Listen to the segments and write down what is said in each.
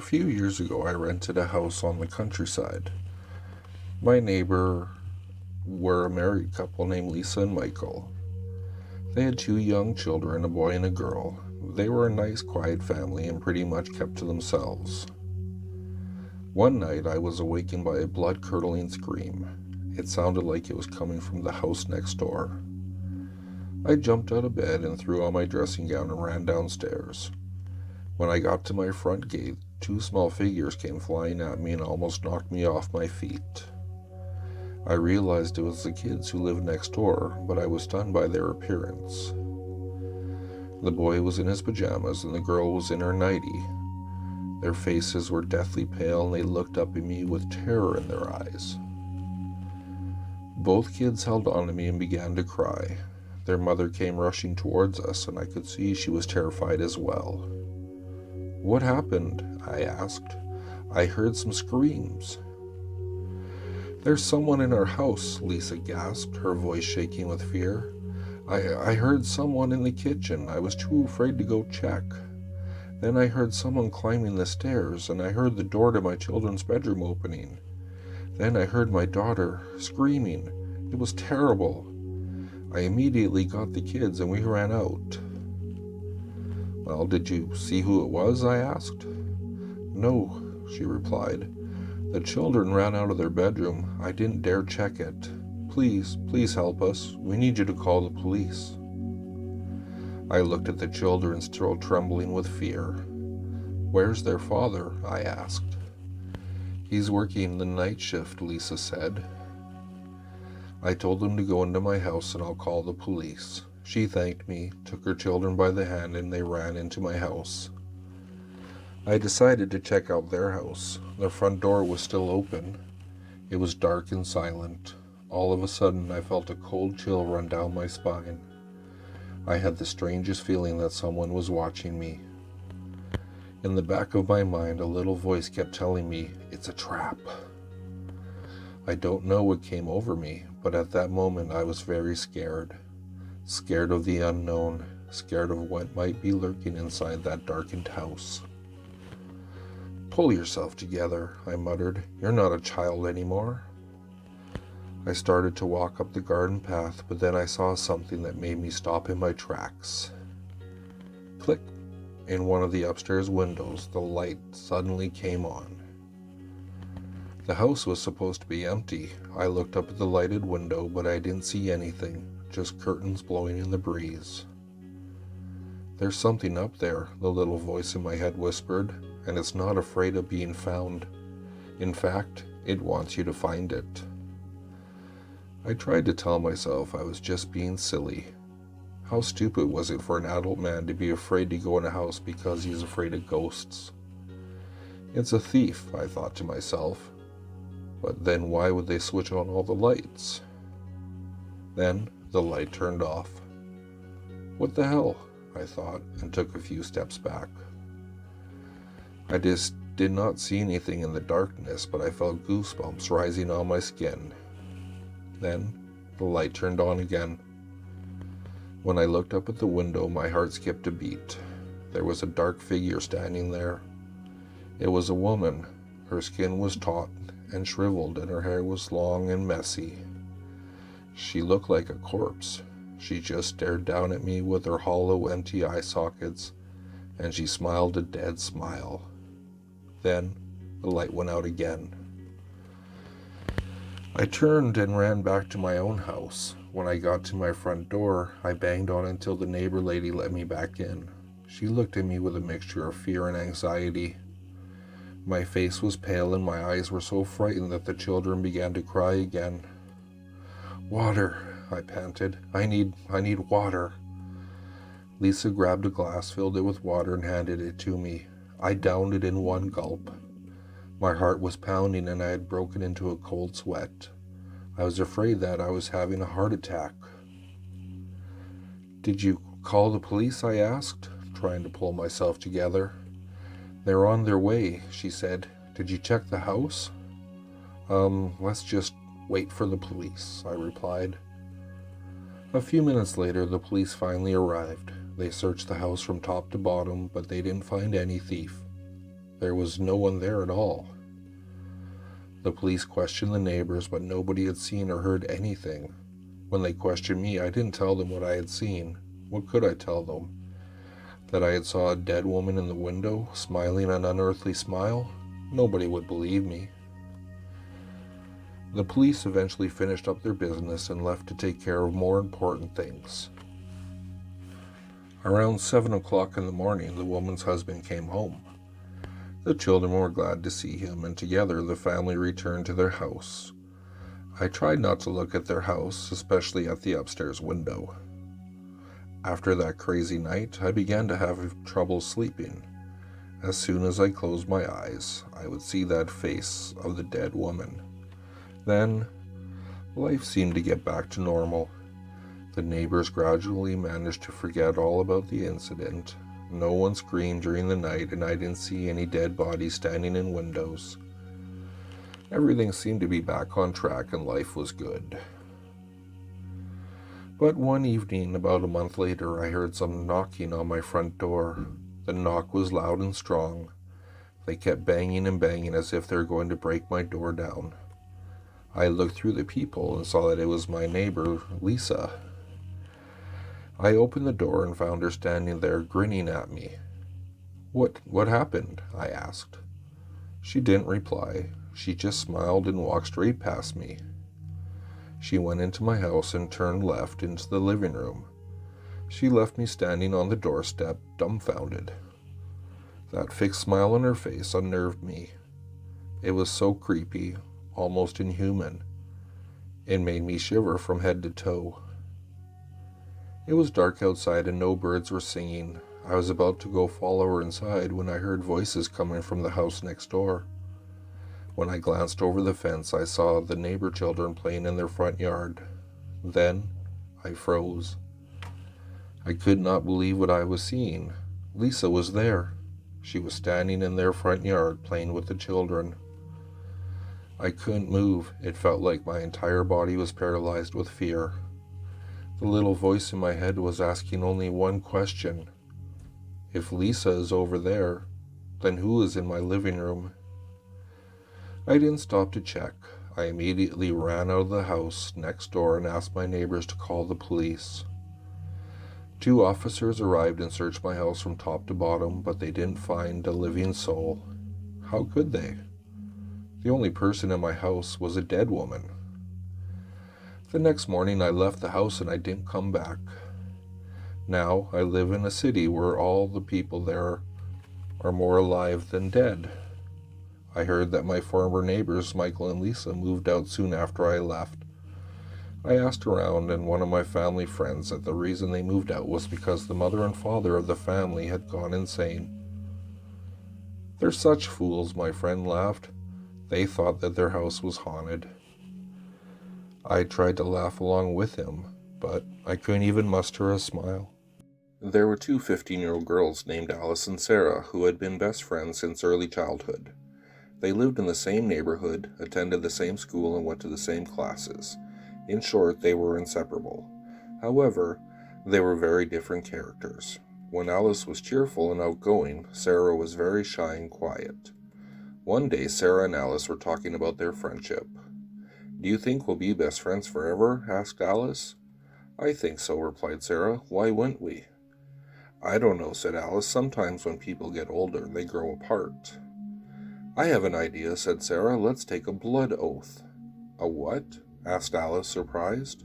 A few years ago, I rented a house on the countryside. My neighbor were a married couple named Lisa and Michael. They had two young children, a boy and a girl. They were a nice, quiet family and pretty much kept to themselves. One night, I was awakened by a blood-curdling scream. It sounded like it was coming from the house next door. I jumped out of bed and threw on my dressing gown and ran downstairs. When I got to my front gate, two small figures came flying at me and almost knocked me off my feet. I realized it was the kids who lived next door, but I was stunned by their appearance. The boy was in his pajamas and the girl was in her nightie. Their faces were deathly pale and they looked up at me with terror in their eyes. Both kids held on to me and began to cry. Their mother came rushing towards us and I could see she was terrified as well. "What happened?" I asked. "I heard some screams." "There's someone in our house," Lisa gasped, her voice shaking with fear. I heard someone in the kitchen. I was too afraid to go check. Then I heard someone climbing the stairs, and I heard the door to my children's bedroom opening. Then I heard my daughter screaming. It was terrible. I immediately got the kids and we ran out." "Well, did you see who it was?" I asked. "No," she replied. "The children ran out of their bedroom. I didn't dare check it. Please help us. We need you to call the police." I looked at the children, still trembling with fear. "Where's their father?" I asked. "He's working the night shift," Lisa said. I told them to go into my house and I'll call the police. She thanked me, took her children by the hand, and they ran into my house. I decided to check out their house. The front door was still open. It was dark and silent. All of a sudden, I felt a cold chill run down my spine. I had the strangest feeling that someone was watching me. In the back of my mind, a little voice kept telling me, "It's a trap." I don't know what came over me, but at that moment I was very scared. Scared of the unknown, scared of what might be lurking inside that darkened house. "Pull yourself together," I muttered. "You're not a child anymore." I started to walk up the garden path, but then I saw something that made me stop in my tracks. Click! In one of the upstairs windows, the light suddenly came on. The house was supposed to be empty. I looked up at the lighted window, but I didn't see anything, just curtains blowing in the breeze. "There's something up there," the little voice in my head whispered, "and it's not afraid of being found. In fact, it wants you to find it." I tried to tell myself I was just being silly. How stupid was it for an adult man to be afraid to go in a house because he's afraid of ghosts? It's a thief, I thought to myself. But then why would they switch on all the lights? Then the light turned off. What the hell? I thought, and took a few steps back. I just did not see anything in the darkness, but I felt goosebumps rising on my skin. Then the light turned on again. When I looked up at the window, my heart skipped a beat. There was a dark figure standing there. It was a woman. Her skin was taut and shriveled, and her hair was long and messy. She looked like a corpse. She just stared down at me with her hollow, empty eye sockets, and she smiled a dead smile. Then the light went out again. I turned and ran back to my own house. When I got to my front door, I banged on until the neighbor lady let me back in. She looked at me with a mixture of fear and anxiety. My face was pale and my eyes were so frightened that the children began to cry again. "Water," I panted. I need water." Lisa grabbed a glass, filled it with water, and handed it to me. I downed it in one gulp. My heart was pounding and I had broken into a cold sweat. I was afraid that I was having a heart attack. "Did you call the police?" I asked, trying to pull myself together. "They're on their way," she said. "Did you check the house?" Let's just wait for the police," I replied. A few minutes later, the police finally arrived. They searched the house from top to bottom, but they didn't find any thief. There was no one there at all. The police questioned the neighbors, but nobody had seen or heard anything. When they questioned me, I didn't tell them what I had seen. What could I tell them? That I had saw a dead woman in the window, smiling an unearthly smile? Nobody would believe me. The police eventually finished up their business and left to take care of more important things. Around 7 o'clock in the morning, the woman's husband came home. The children were glad to see him, and together the family returned to their house. I tried not to look at their house, especially at the upstairs window. After that crazy night, I began to have trouble sleeping. As soon as I closed my eyes, I would see that face of the dead woman. Then, life seemed to get back to normal. The neighbors gradually managed to forget all about the incident. No one screamed during the night, and I didn't see any dead bodies standing in windows. Everything seemed to be back on track, and life was good. But one evening, about a month later, I heard some knocking on my front door. The knock was loud and strong. They kept banging and banging as if they were going to break my door down. I looked through the peephole and saw that it was my neighbor, Lisa. I opened the door and found her standing there grinning at me. What happened?" I asked. She didn't reply. She just smiled and walked straight past me. She went into my house and turned left into the living room. She left me standing on the doorstep, dumbfounded. That fixed smile on her face unnerved me. It was so creepy, almost inhuman. It made me shiver from head to toe. It was dark outside and no birds were singing. I was about to go follow her inside when I heard voices coming from the house next door. When I glanced over the fence, I saw the neighbor children playing in their front yard. Then I froze. I could not believe what I was seeing. Lisa was there. She was standing in their front yard playing with the children. I couldn't move. It felt like my entire body was paralyzed with fear. The little voice in my head was asking only one question. If Lisa is over there, then who is in my living room? I didn't stop to check. I immediately ran out of the house next door and asked my neighbors to call the police. 2 officers arrived and searched my house from top to bottom, but they didn't find a living soul. How could they? The only person in my house was a dead woman. The next morning I left the house and I didn't come back. Now I live in a city where all the people there are more alive than dead. I heard that my former neighbors, Michael and Lisa, moved out soon after I left. I asked around, and one of my family friends said the reason they moved out was because the mother and father of the family had gone insane. "They're such fools," my friend laughed. "They thought that their house was haunted." I tried to laugh along with him, but I couldn't even muster a smile. There were 2 15-year-old girls named Alice and Sarah who had been best friends since early childhood. They lived in the same neighborhood, attended the same school, and went to the same classes. In short, they were inseparable. However, they were very different characters. When Alice was cheerful and outgoing, Sarah was very shy and quiet. One day, Sarah and Alice were talking about their friendship. "Do you think we'll be best friends forever?" asked Alice. "I think so," replied Sarah. "Why wouldn't we?" "I don't know," said Alice. "Sometimes when people get older, they grow apart." "I have an idea," said Sarah. "Let's take a blood oath." "A what?" asked Alice, surprised.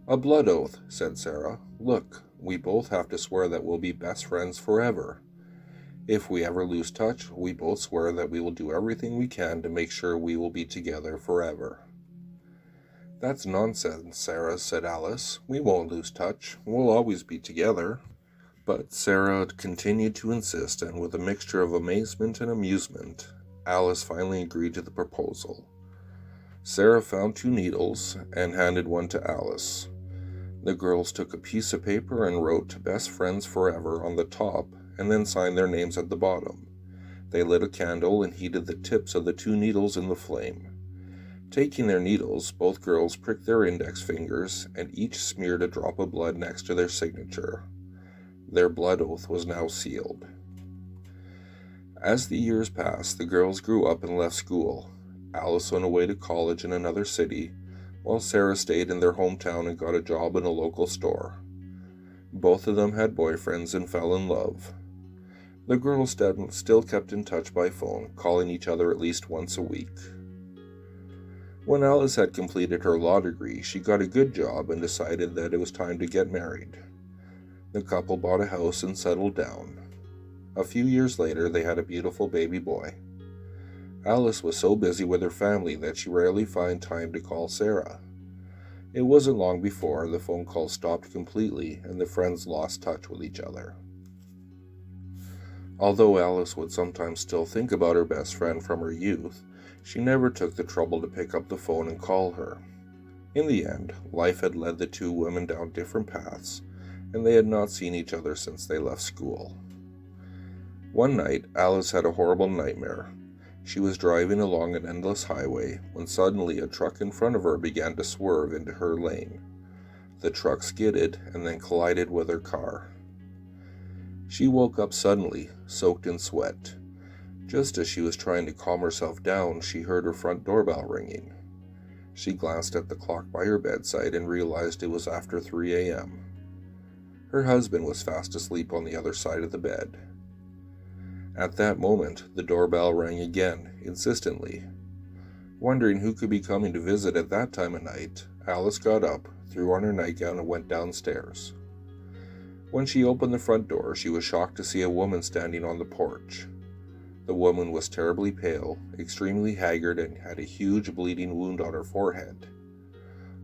"A blood oath," said Sarah. "Look, we both have to swear that we'll be best friends forever. If we ever lose touch, we both swear that we will do everything we can to make sure we will be together forever." "That's nonsense, Sarah," said Alice. "We won't lose touch. We'll always be together." But Sarah continued to insist, and with a mixture of amazement and amusement, Alice finally agreed to the proposal. Sarah found 2 needles and handed one to Alice. The girls took a piece of paper and wrote "Best Friends Forever" on the top, and then signed their names at the bottom. They lit a candle and heated the tips of the 2 needles in the flame. Taking their needles, both girls pricked their index fingers, and each smeared a drop of blood next to their signature. Their blood oath was now sealed. As the years passed, the girls grew up and left school. Alice went away to college in another city, while Sarah stayed in their hometown and got a job in a local store. Both of them had boyfriends and fell in love. The girls still kept in touch by phone, calling each other at least once a week. When Alice had completed her law degree, she got a good job and decided that it was time to get married. The couple bought a house and settled down. A few years later, they had a beautiful baby boy. Alice was so busy with her family that she rarely found time to call Sarah. It wasn't long before the phone calls stopped completely and the friends lost touch with each other. Although Alice would sometimes still think about her best friend from her youth, she never took the trouble to pick up the phone and call her. In the end, life had led the two women down different paths, and they had not seen each other since they left school. One night, Alice had a horrible nightmare. She was driving along an endless highway when suddenly a truck in front of her began to swerve into her lane. The truck skidded and then collided with her car. She woke up suddenly, soaked in sweat. Just as she was trying to calm herself down, she heard her front doorbell ringing. She glanced at the clock by her bedside and realized it was after 3 a.m. Her husband was fast asleep on the other side of the bed. At that moment, the doorbell rang again, insistently. Wondering who could be coming to visit at that time of night, Alice got up, threw on her nightgown, and went downstairs. When she opened the front door, she was shocked to see a woman standing on the porch. The woman was terribly pale, extremely haggard, and had a huge bleeding wound on her forehead.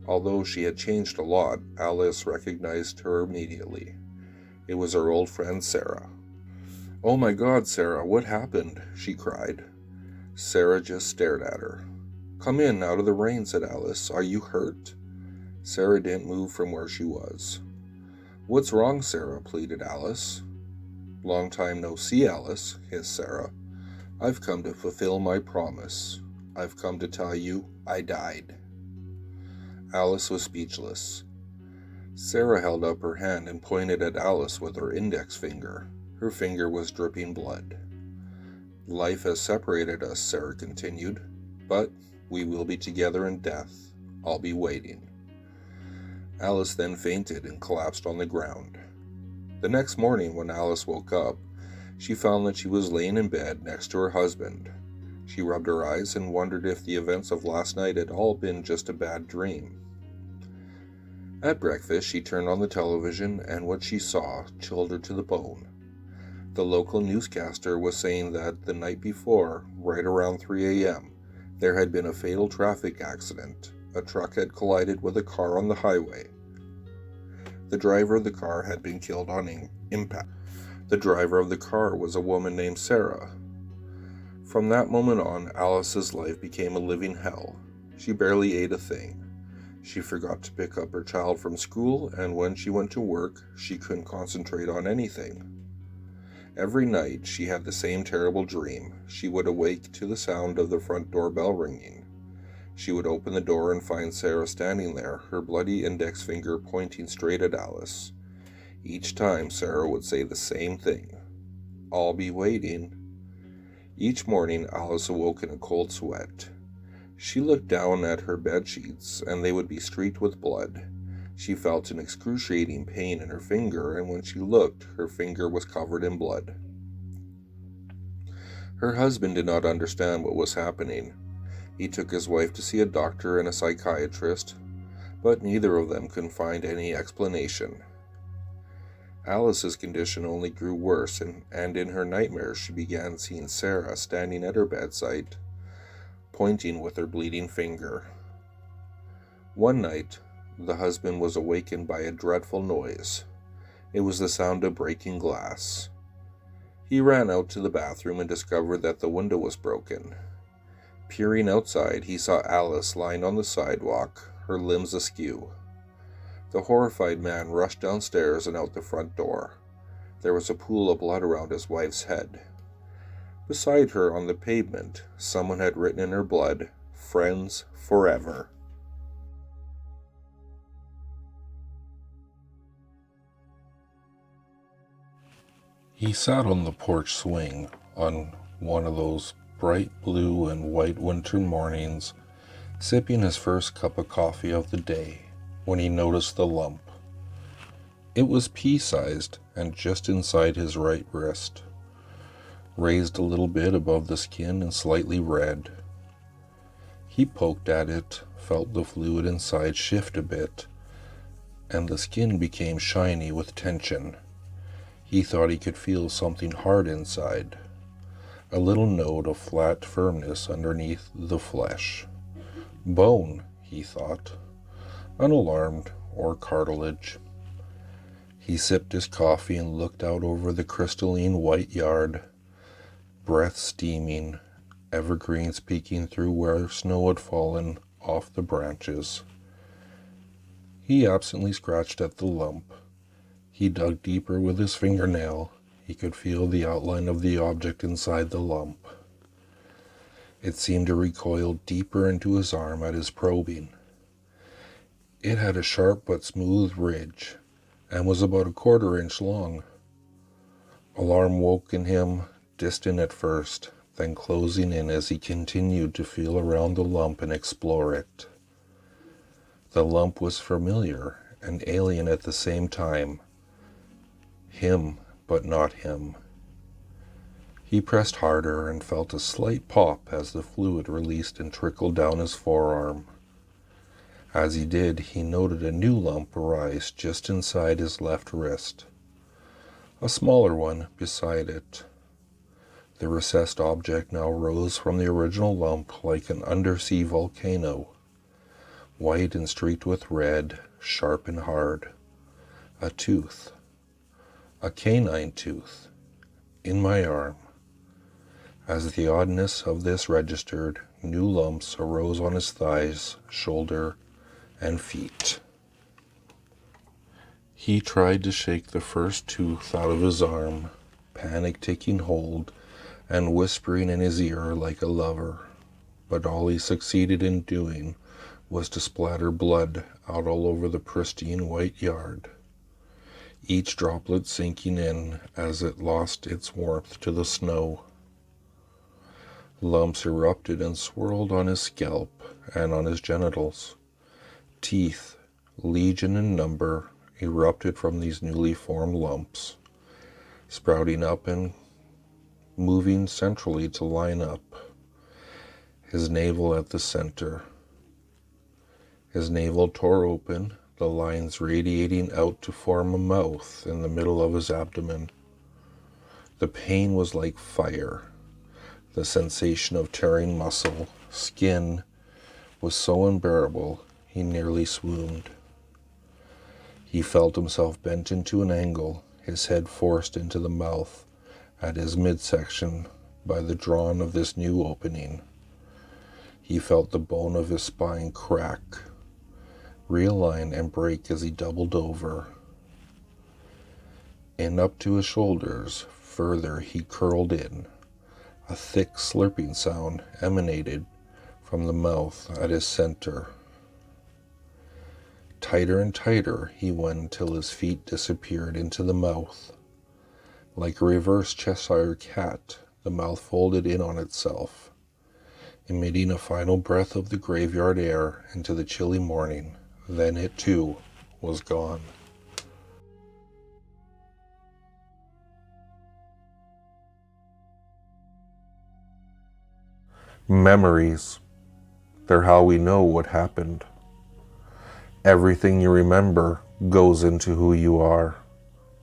Although she had changed a lot, Alice recognized her immediately. It was her old friend Sarah. "Oh my God, Sarah, what happened?" she cried. Sarah just stared at her. "Come in, out of the rain," said Alice. "Are you hurt?" Sarah didn't move from where she was. "What's wrong, Sarah?" pleaded Alice. "Long time no see, Alice," hissed Sarah. "I've come to fulfill my promise. I've come to tell you I died." Alice was speechless. Sarah held up her hand and pointed at Alice with her index finger. Her finger was dripping blood. "Life has separated us," Sarah continued, "but we will be together in death. I'll be waiting." Alice then fainted and collapsed on the ground. The next morning, when Alice woke up, she found that she was laying in bed next to her husband. She rubbed her eyes and wondered if the events of last night had all been just a bad dream. At breakfast, she turned on the television, and what she saw chilled her to the bone. The local newscaster was saying that the night before, right around 3 a.m., there had been a fatal traffic accident. A truck had collided with a car on the highway. The driver of the car had been killed on impact. The driver of the car was a woman named Sarah. From that moment on, Alice's life became a living hell. She barely ate a thing. She forgot to pick up her child from school, and when she went to work, she couldn't concentrate on anything. Every night, she had the same terrible dream. She would awake to the sound of the front doorbell ringing. She would open the door and find Sarah standing there, her bloody index finger pointing straight at Alice. Each time, Sarah would say the same thing: "I'll be waiting." Each morning, Alice awoke in a cold sweat. She looked down at her bed sheets, and they would be streaked with blood. She felt an excruciating pain in her finger, and when she looked, her finger was covered in blood. Her husband did not understand what was happening. He took his wife to see a doctor and a psychiatrist, but neither of them could find any explanation. Alice's condition only grew worse, and in her nightmares she began seeing Sarah standing at her bedside, pointing with her bleeding finger. One night, the husband was awakened by a dreadful noise. It was the sound of breaking glass. He ran out to the bathroom and discovered that the window was broken. Peering outside, he saw Alice lying on the sidewalk, her limbs askew. The horrified man rushed downstairs and out the front door. There was a pool of blood around his wife's head. Beside her on the pavement, someone had written in her blood, "Friends forever." He sat on the porch swing on one of those bright blue and white winter mornings, sipping his first cup of coffee of the day, when he noticed the lump. It was pea-sized and just inside his right wrist, raised a little bit above the skin and slightly red. He poked at it, felt the fluid inside shift a bit, and the skin became shiny with tension. He thought he could feel something hard inside, a little note of flat firmness underneath the flesh. Bone, he thought, unalarmed, or cartilage. He sipped his coffee and looked out over the crystalline white yard, breath steaming, evergreens peeking through where snow had fallen off the branches. He absently scratched at the lump. He dug deeper with his fingernail. He could feel the outline of the object inside the lump. It seemed to recoil deeper into his arm at his probing. It had a sharp but smooth ridge, and was about a 1/4 inch long. Alarm woke in him, distant at first, then closing in as he continued to feel around the lump and explore it. The lump was familiar and alien at the same time. Him, but not him. He pressed harder and felt a slight pop as the fluid released and trickled down his forearm. As he did, he noted a new lump arise just inside his left wrist, a smaller one beside it. The recessed object now rose from the original lump like an undersea volcano, white and streaked with red, sharp and hard. A tooth, a canine tooth, in my arm. As the oddness of this registered, new lumps arose on his thighs, shoulder, and feet. He tried to shake the first tooth out of his arm, panic taking hold and whispering in his ear like a lover, but all he succeeded in doing was to splatter blood out all over the pristine white yard, each droplet sinking in as it lost its warmth to the snow. Lumps erupted and swirled on his scalp and on his genitals. Teeth, legion in number, erupted from these newly formed lumps, sprouting up and moving centrally to line up, his navel at the center. His navel tore open, the lines radiating out to form a mouth in the middle of his abdomen. The pain was like fire. The sensation of tearing muscle, skin, was so unbearable he nearly swooned. He felt himself bent into an angle, his head forced into the mouth at his midsection by the drawn of this new opening. He felt the bone of his spine crack, realign and break as he doubled over. And up to his shoulders, further he curled in. A thick slurping sound emanated from the mouth at his center. Tighter and tighter he went until his feet disappeared into the mouth. Like a reverse Cheshire cat, the mouth folded in on itself, emitting a final breath of the graveyard air into the chilly morning. Then it too was gone. Memories. They're how we know what happened. Everything you remember goes into who you are.